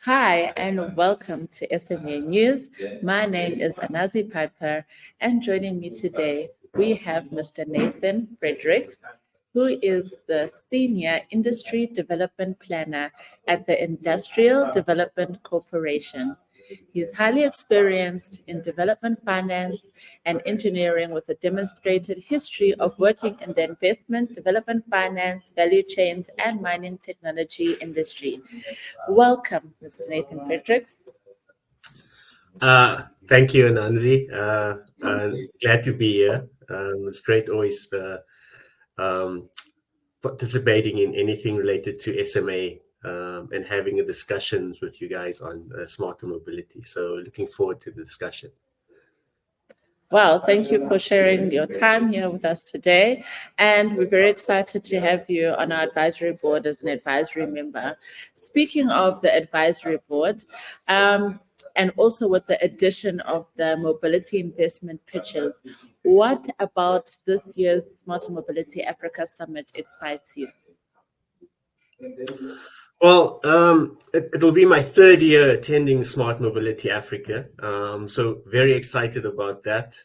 Hi, and welcome to SMA News. My name is Anazi Piper, and joining me today, we have Mr. Nathan Fredericks, who is the Senior Industry Development Planner at the Industrial Development Corporation. He is highly experienced in development finance and engineering with a demonstrated history of working in the investment, development finance, value chains, and mining technology industry. Welcome, Mr. Nathan Fredericks. Thank you, Ananzi. Glad to be here. It's great always um, participating in anything related to SMA and having a discussions with you guys on smarter mobility. So looking forward to the discussion. Well, thank you for sharing your time here with us today. And we're very excited to have you on our advisory board as an advisory member. Speaking of the advisory board, and also with the addition of the mobility investment pitches, what about this year's Smarter Mobility Africa Summit excites you? Well, it'll be my third year attending Smart Mobility Africa. So very excited about that.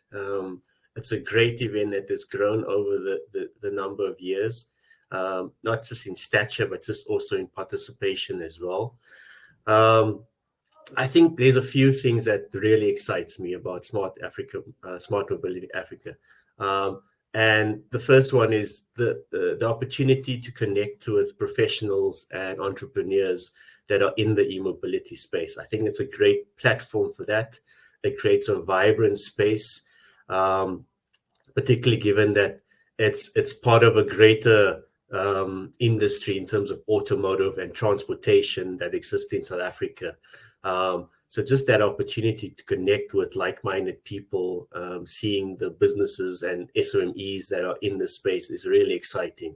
It's a great event that has grown over the number of years, not just in stature, but just also in participation as well. I think there's a few things that really excites me about Smart Mobility Africa. And the first one is the opportunity to connect with professionals and entrepreneurs that are in the e-mobility space. I think it's a great platform for that. It creates a vibrant space, particularly given that it's part of a greater industry in terms of automotive and transportation that exists in South Africa. So just that opportunity to connect with like-minded people, seeing the businesses and SMEs that are in this space is really exciting.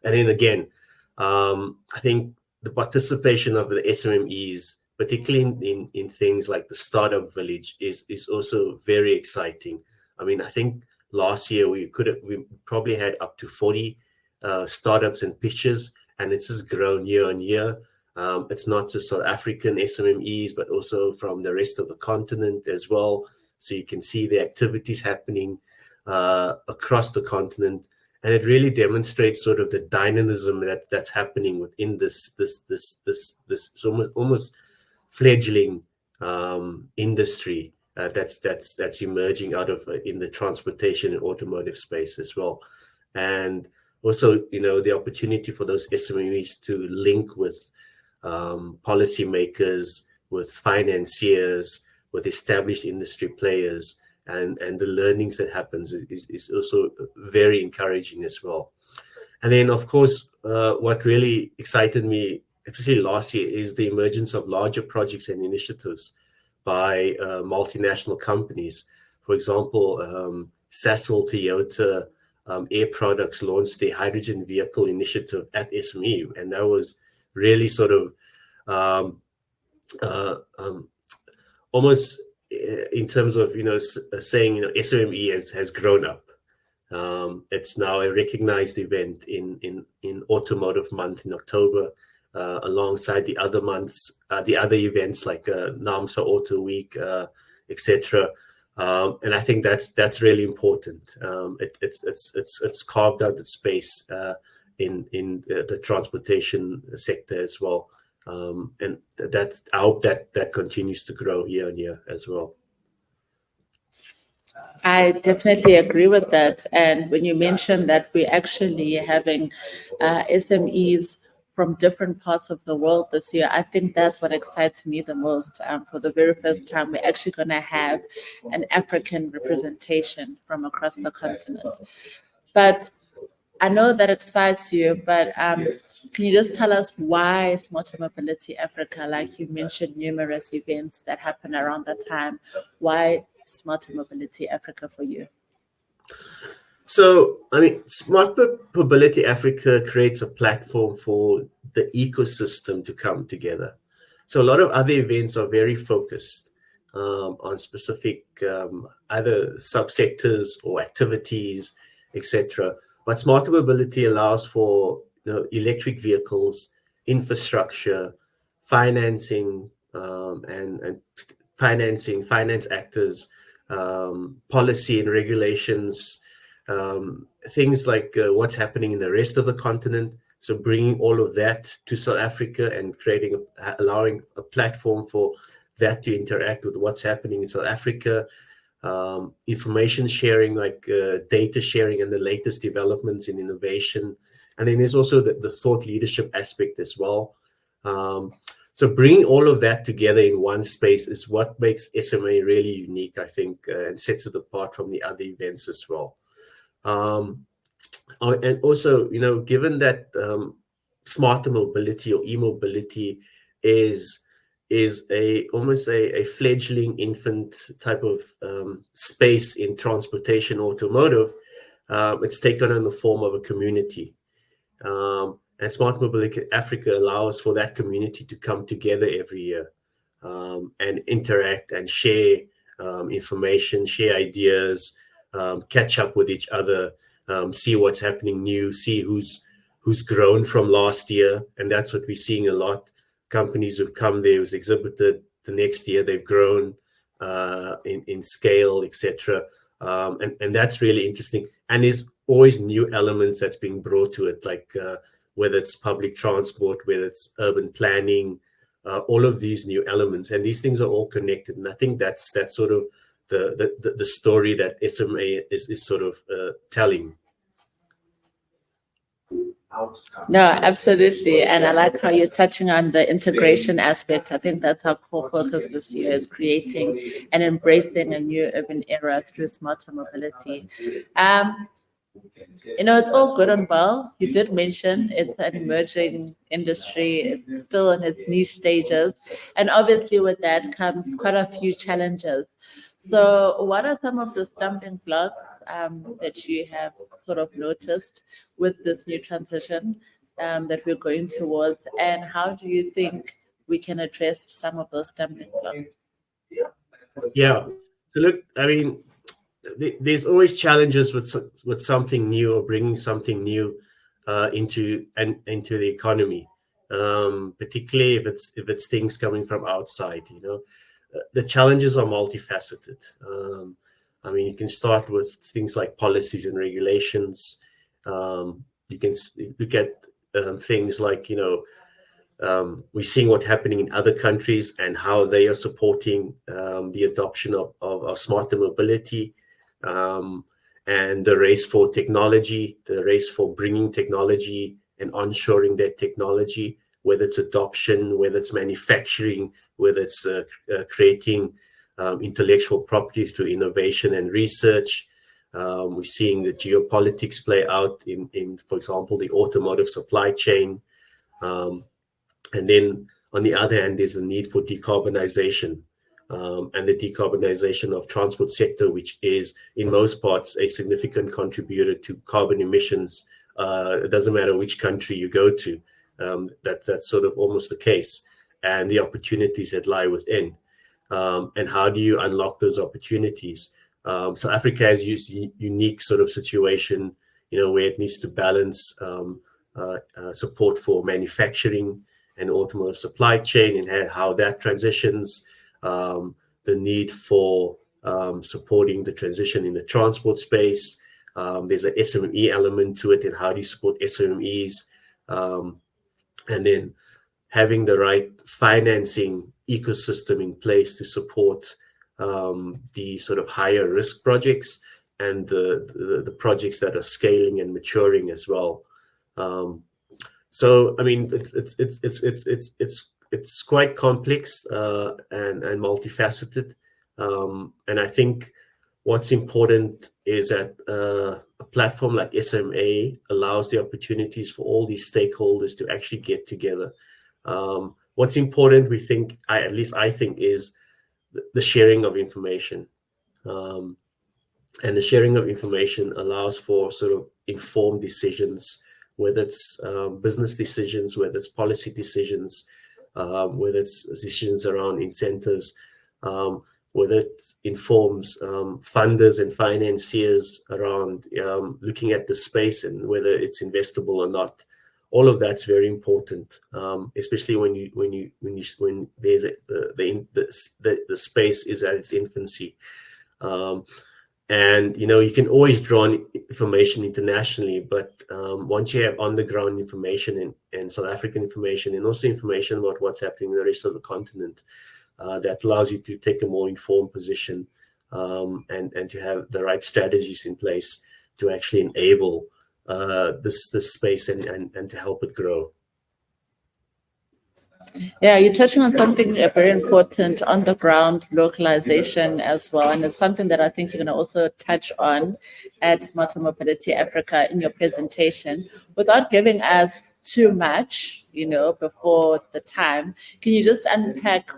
And then again, I think the participation of the SMEs, particularly in things like the startup village, is also very exciting. I mean, I think last year we probably had up to 40 startups and pitches, and it's just grown year on year. It's not just South African SMEs, but also from the rest of the continent as well. So you can see the activities happening across the continent, and it really demonstrates sort of the dynamism that's happening within this almost fledgling industry that's emerging out of in the transportation and automotive space as well. And also, the opportunity for those SMEs to link with policymakers, with financiers, with established industry players, and the learnings that happens is also very encouraging as well. And then, of course, what really excited me, especially last year, is the emergence of larger projects and initiatives by multinational companies. For example, Sasol, Toyota, Air Products launched the hydrogen vehicle initiative at SME, and that was really sort of almost in terms of saying SME has grown up. It's now a recognized event in Automotive Month in October, alongside the other months, the other events like NAMSA Auto Week, etc. And I think that's really important. It's carved out the space in the transportation sector as well, and I hope that continues to grow year on year as well. I definitely agree with that. And when you mentioned that we're actually having SMEs from different parts of the world this year, I think that's what excites me the most. For the very first time, we're actually going to have an African representation from across the continent. But I know that excites you, but can you just tell us why Smarter Mobility Africa? Like you mentioned, numerous events that happen around that time. Why Smarter Mobility Africa for you? So, I mean, Smarter Mobility Africa creates a platform for the ecosystem to come together. So a lot of other events are very focused on specific either subsectors or activities, etc. But Smarter Mobility allows for electric vehicles, infrastructure, financing, and finance actors, policy and regulations, things like what's happening in the rest of the continent. So bringing all of that to South Africa and allowing a platform for that to interact with what's happening in South Africa, information sharing, like data sharing and the latest developments in innovation. And then there's also the thought leadership aspect as well. So bringing all of that together in one space is what makes SMA really unique, I think, and sets it apart from the other events as well. And also, given that smarter mobility or e-mobility is almost a fledgling infant type of space in transportation automotive, it's taken on the form of a community. And Smart Mobility Africa allows for that community to come together every year and interact and share information, share ideas, catch up with each other, see what's happening new, see who's grown from last year. And that's what we're seeing a lot. Companies who've come there, who's exhibited, the next year they've grown in scale, etc. And that's really interesting. And there's always new elements that's being brought to it, like whether it's public transport, whether it's urban planning, all of these new elements. And these things are all connected. And I think that's sort of the story that SMA is sort of telling. No, absolutely. And I like how you're touching on the integration aspect. I think that's our core focus this year, is creating and embracing a new urban era through smarter mobility. It's all good and well. You did mention it's an emerging industry. It's still in its niche stages. And obviously with that comes quite a few challenges. So what are some of the stumbling blocks that you have sort of noticed with this new transition that we're going towards? And how do you think we can address some of those stumbling blocks? Yeah. So look, I mean, there's always challenges with something new or bringing something new into the economy, particularly if it's things coming from outside. The challenges are multifaceted. I mean, you can start with things like policies and regulations. You can look at things like, we're seeing what's happening in other countries and how they are supporting the adoption of smarter mobility, and the race for technology, the race for bringing technology and onshoring that technology, whether it's adoption, whether it's manufacturing, whether it's creating intellectual property through innovation and research. We're seeing the geopolitics play out in, for example, the automotive supply chain. And then on the other hand, there's a need for decarbonization, and the decarbonization of transport sector, which is in most parts a significant contributor to carbon emissions. It doesn't matter which country you go to. That's sort of almost the case, and the opportunities that lie within, and how do you unlock those opportunities? South Africa has used unique sort of situation, where it needs to balance support for manufacturing and automotive supply chain and how that transitions, the need for supporting the transition in the transport space. There's an SME element to it, and how do you support SMEs? And then having the right financing ecosystem in place to support the sort of higher risk projects and the projects that are scaling and maturing as well. So I mean, it's quite complex and multifaceted, and I think what's important is that a platform like SMA allows the opportunities for all these stakeholders to actually get together. What's important, we think, at least I think, is the sharing of information. And the sharing of information allows for sort of informed decisions, whether it's business decisions, whether it's policy decisions, whether it's decisions around incentives, whether it informs funders and financiers around looking at the space and whether it's investable or not. All of that's very important, especially when there's the space is at its infancy. And you can always draw on information internationally, but once you have on-the-ground information and South African information, and also information about what's happening in the rest of the continent, that allows you to take a more informed position, and to have the right strategies in place to actually enable this space and to help it grow. Yeah, you're touching on something very important, on the ground localization as well. And it's something that I think you're going to also touch on at Smarter Mobility Africa in your presentation. Without giving us too much, before the time, can you just unpack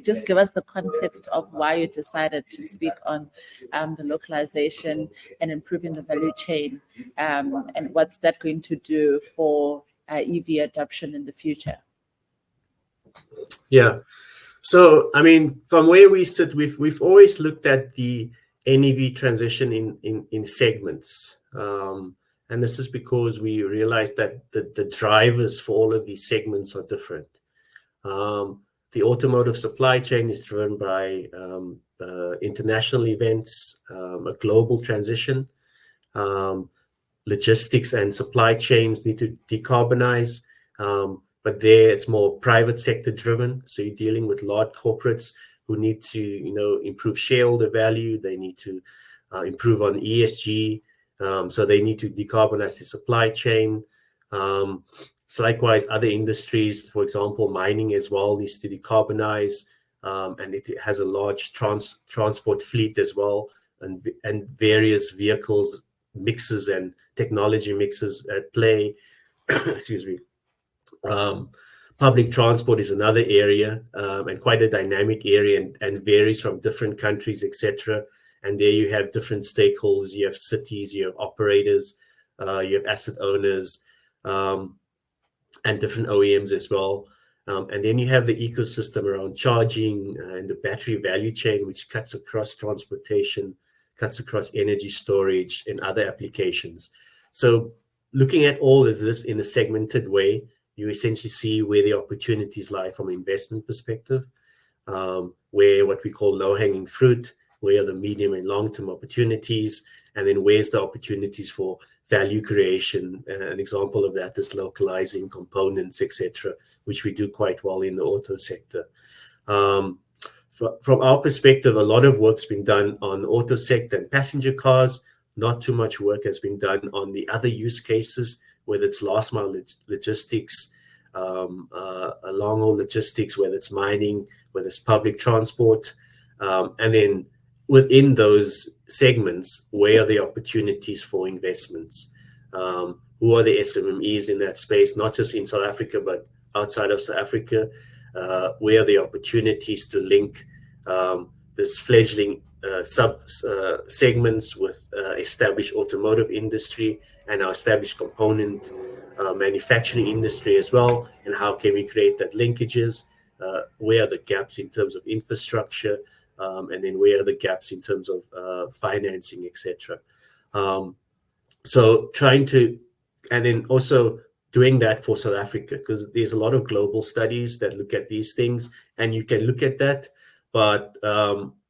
just give us the context of why you decided to speak on the localization and improving the value chain, and what's that going to do for EV adoption in the future? Yeah. So, I mean, from where we sit, we've always looked at the NEV transition in segments. And this is because we realized that the drivers for all of these segments are different. The automotive supply chain is driven by international events, a global transition. Logistics and supply chains need to decarbonize, but there it's more private sector driven. So you're dealing with large corporates who need to, improve shareholder value. They need to improve on ESG. So they need to decarbonize the supply chain. So likewise, other industries, for example, mining as well needs to decarbonize, and it has a large transport fleet as well, and various vehicles mixes and technology mixes at play. Excuse me. Public transport is another area, and quite a dynamic area, and varies from different countries, etc. And there you have different stakeholders. You have cities, you have operators, you have asset owners, and different OEMs as well. And then you have the ecosystem around charging and the battery value chain, which cuts across transportation, cuts across energy storage and other applications. So looking at all of this in a segmented way, you essentially see where the opportunities lie from an investment perspective, where what we call low-hanging fruit, where are the medium and long-term opportunities, and then where's the opportunities for value creation. An example of that is localizing components, etc., which we do quite well in the auto sector. From our perspective, a lot of work's been done on the auto sector and passenger cars. Not too much work has been done on the other use cases, whether it's last mile logistics, long-haul logistics, whether it's mining, whether it's public transport. And then within those segments, where are the opportunities for investments? Who are the SMMEs in that space, not just in South Africa, but outside of South Africa? Where are the opportunities to link this fledgling segments with established automotive industry and our established component manufacturing industry as well? And how can we create that linkages? Where are the gaps in terms of infrastructure? And then where are the gaps in terms of financing, etc. So trying to, and then also doing that for South Africa, because there's a lot of global studies that look at these things, and you can look at that, but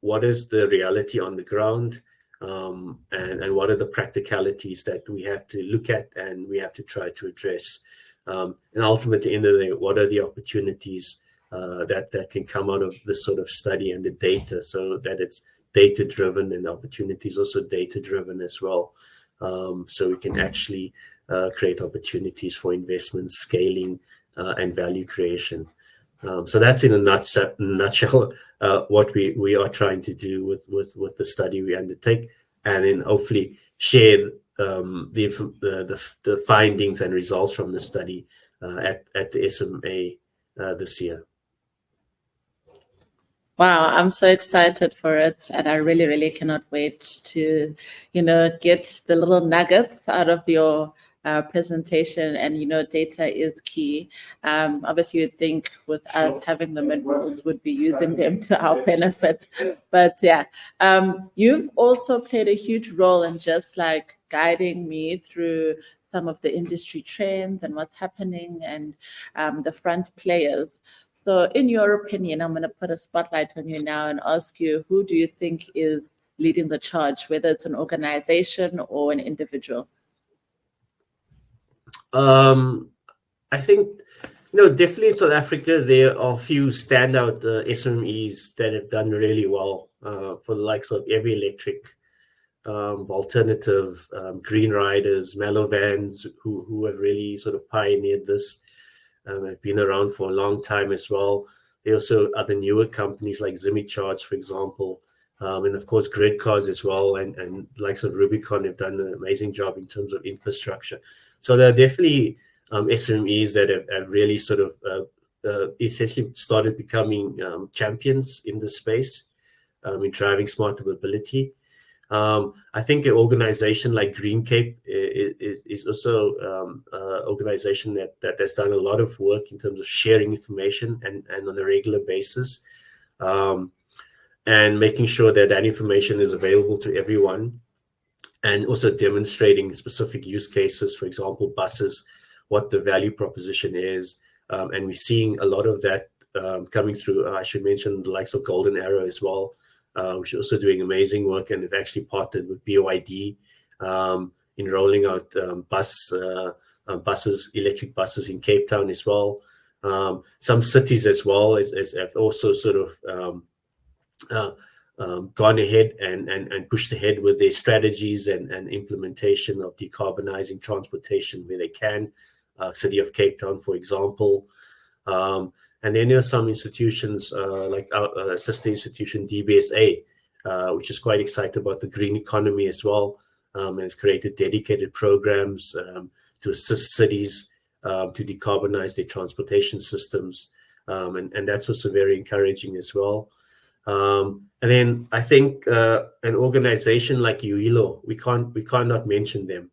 what is the reality on the ground, and what are the practicalities that we have to look at and we have to try to address, and ultimately, in the end of the day, what are the opportunities that can come out of this sort of study and the data, so that it's data driven, and opportunities also data driven as well, so we can actually create opportunities for investment, scaling, and value creation. So that's in a nutshell what we are trying to do with the study we undertake, and then hopefully share the findings and results from the study at the SMA this year. Wow, I'm so excited for it, and I really, really cannot wait to, get the little nuggets out of your presentation. And data is key. Obviously, you'd think with us having the minerals, would be using them to our benefit. But yeah, you've also played a huge role in just like guiding me through some of the industry trends and what's happening and the front players. So in your opinion, I'm going to put a spotlight on you now and ask you, who do you think is leading the charge, whether it's an organization or an individual? I think, definitely in South Africa, there are a few standout SMEs that have done really well for the likes of Heavy Electric, Alternative, Green Riders, Mellow Vans, who have really sort of pioneered this, have been around for a long time as well. There are also other newer companies like Zimmy Charge, for example, and of course Grid Cars as well, and likes of Rubicon have done an amazing job in terms of infrastructure. So there are definitely SMEs that have really sort of essentially started becoming champions in this space in driving smarter mobility. I think an organization like Green Cape is also an organization that has done a lot of work in terms of sharing information and on a regular basis, and making sure that that information is available to everyone, and also demonstrating specific use cases, for example, buses, what the value proposition is. And we're seeing a lot of that coming through. I should mention the likes of Golden Arrow as well, which is also doing amazing work, and they've actually partnered with BYD in rolling out buses, electric buses in Cape Town as well. Some cities as well have also sort of gone ahead and pushed ahead with their strategies and implementation of decarbonizing transportation where they can. City of Cape Town, for example. And then there are some institutions like our sister institution, DBSA, which is quite excited about the green economy as well, and has created dedicated programs to assist cities to decarbonize their transportation systems. And that's also very encouraging as well. And then I think an organization like UILO, we cannot mention them.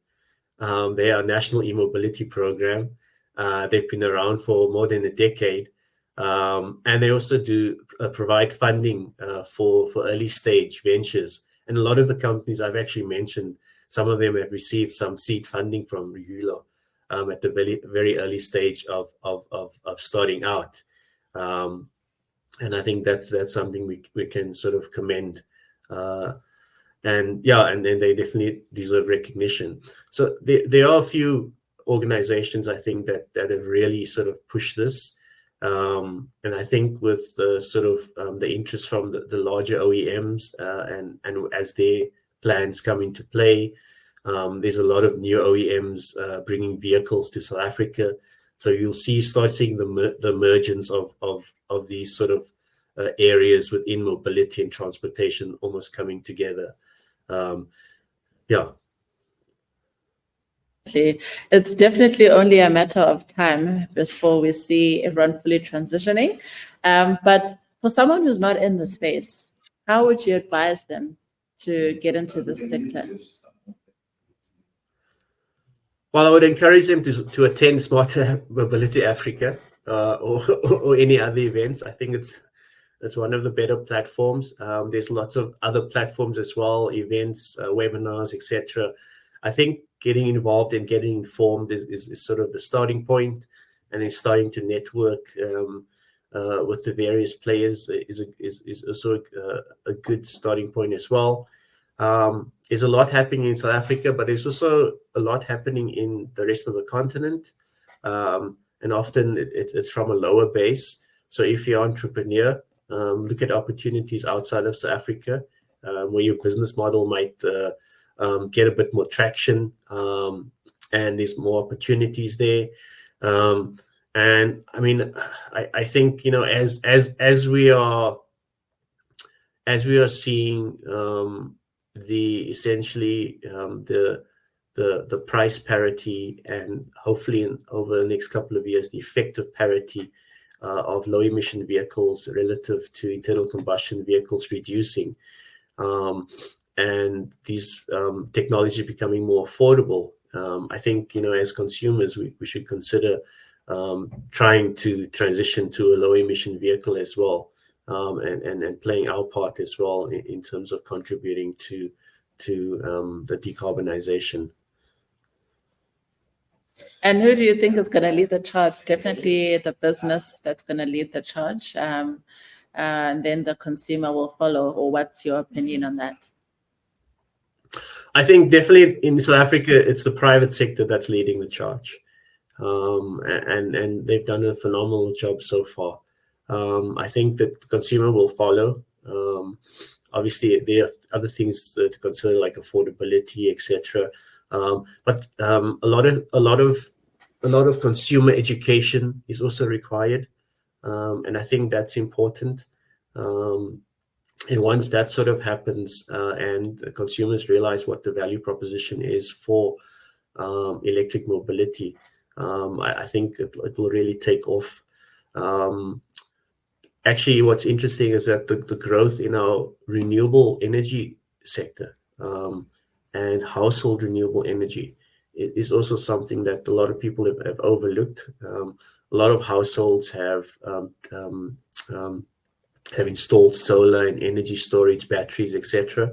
They are a national e-mobility program. They've been around for more than a decade. And they also do provide funding for early stage ventures. And a lot of the companies I've actually mentioned, some of them have received some seed funding from UILO at the very, very early stage of starting out. And I think that's something we can sort of commend. And then they definitely deserve recognition. So there are a few organizations, I think, that have really sort of pushed this. And I think with sort of the interest from the larger OEMs and as their plans come into play, there's a lot of new OEMs bringing vehicles to South Africa. So you'll start seeing the emergence of these sort of areas within mobility and transportation almost coming together. It's definitely only a matter of time before we see everyone fully transitioning. But for someone who's not in the space, how would you advise them to get into this sector? Well, I would encourage them to attend Smarter Mobility Africa or any other events. I think it's one of the better platforms. There's lots of other platforms as well, events, webinars, etc. I think getting involved and getting informed is sort of the starting point, and then starting to network with the various players is also a good starting point as well. There's a lot happening in South Africa, but there's also a lot happening in the rest of the continent, and often it's from a lower base. So if you're an entrepreneur, look at opportunities outside of South Africa, where your business model might get a bit more traction, and there's more opportunities there. And I mean, I think, you know, as we are seeing the essentially the price parity, and hopefully over the next couple of years the effective parity of low emission vehicles relative to internal combustion vehicles reducing, and these technology becoming more affordable, I think, you know, as consumers we should consider trying to transition to a low emission vehicle as well, and playing our part as well in terms of contributing to the decarbonization. And who do you think is going to lead the charge? Definitely the business that's going to lead the charge, and then the consumer will follow. Or what's your opinion on that? I think definitely in South Africa, it's the private sector that's leading the charge, and they've done a phenomenal job so far. I think that the consumer will follow. Obviously, there are other things to consider like affordability, etc. But a lot of consumer education is also required, and I think that's important. And once that sort of happens, and consumers realize what the value proposition is for electric mobility, I think it will really take off. Actually, what's interesting is that the growth in our renewable energy sector, and household renewable energy is also something that a lot of people have overlooked. A lot of households have installed solar and energy storage batteries, etc.,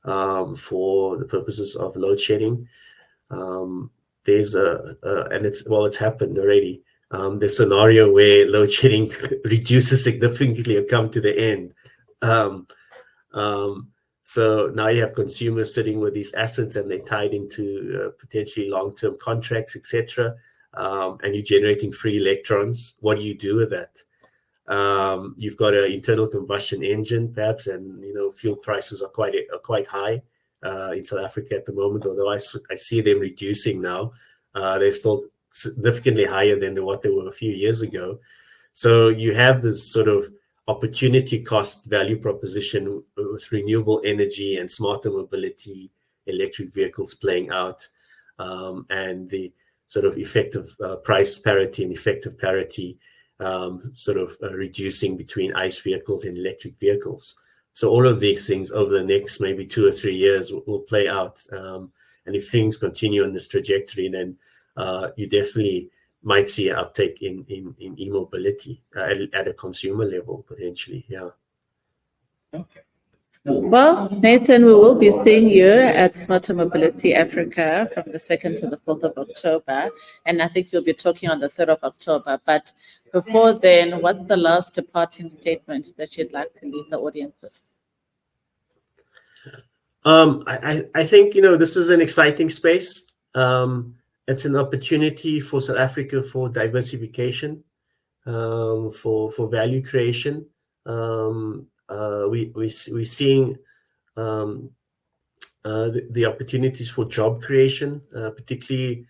for the purposes of load shedding. There's it's happened already. The scenario where load shedding reduces significantly or come to the end. So now you have consumers sitting with these assets and they're tied into potentially long-term contracts, etc. And you're generating free electrons. What do you do with that? You've got an internal combustion engine, perhaps, and fuel prices are quite high in South Africa at the moment. Although I see them reducing now, they're still significantly higher than what they were a few years ago. So you have this sort of opportunity cost value proposition with renewable energy and smarter mobility, electric vehicles playing out, and the sort of effective price parity and effective parity reducing between ICE vehicles and electric vehicles. So all of these things over the next maybe 2 or 3 years will play out. And if things continue on this trajectory, then you definitely might see an uptake in e-mobility at a consumer level, potentially. Yeah. Okay. Well, Nathan, we will be seeing you at Smarter Mobility Africa from the 2nd to the 4th of October. And I think you'll be talking on the 3rd of October. But before then, what's the last departing statement that you'd like to leave the audience with? I think, this is an exciting space. It's an opportunity for South Africa for diversification, for value creation. We're seeing the opportunities for job creation, particularly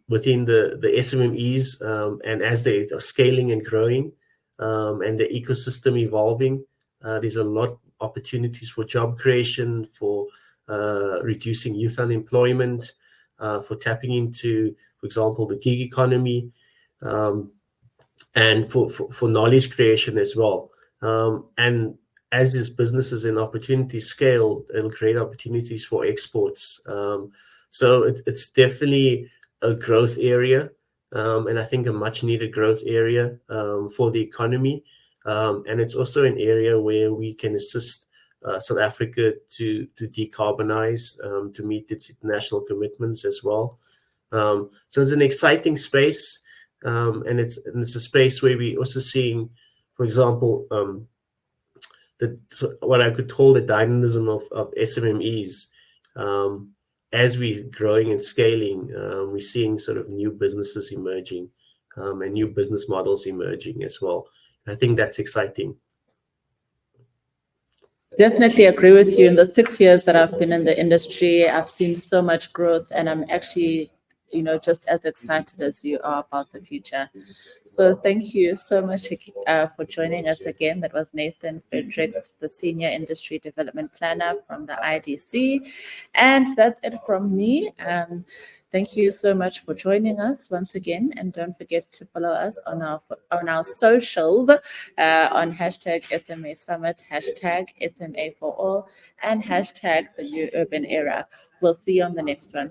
within the SMMEs, and as they are scaling and growing, and the ecosystem evolving, there's a lot of opportunities for job creation, for reducing youth unemployment, for tapping into, for example, the gig economy, and for knowledge creation as well. And as these businesses and opportunities scale, it'll create opportunities for exports. So it's definitely a growth area, and I think a much needed growth area for the economy. And it's also an area where we can assist South Africa to decarbonize, to meet its international commitments as well. So it's an exciting space, and it's a space where we're also seeing, for example, what I could call the dynamism of SMMEs. As we're growing and scaling, we're seeing sort of new businesses emerging, and new business models emerging as well. I think that's exciting. Definitely agree with you. In the 6 years that I've been in the industry, I've seen so much growth, and I'm actually, just as excited as you are about the future. So thank you so much for joining us again. That was Nathan Fredericks, the Senior Industry Development Planner from the IDC. And that's it from me. Thank you so much for joining us once again. And don't forget to follow us on our socials, on hashtag SMA Summit, hashtag SMA for all, and hashtag the New Urban Era. We'll see you on the next one.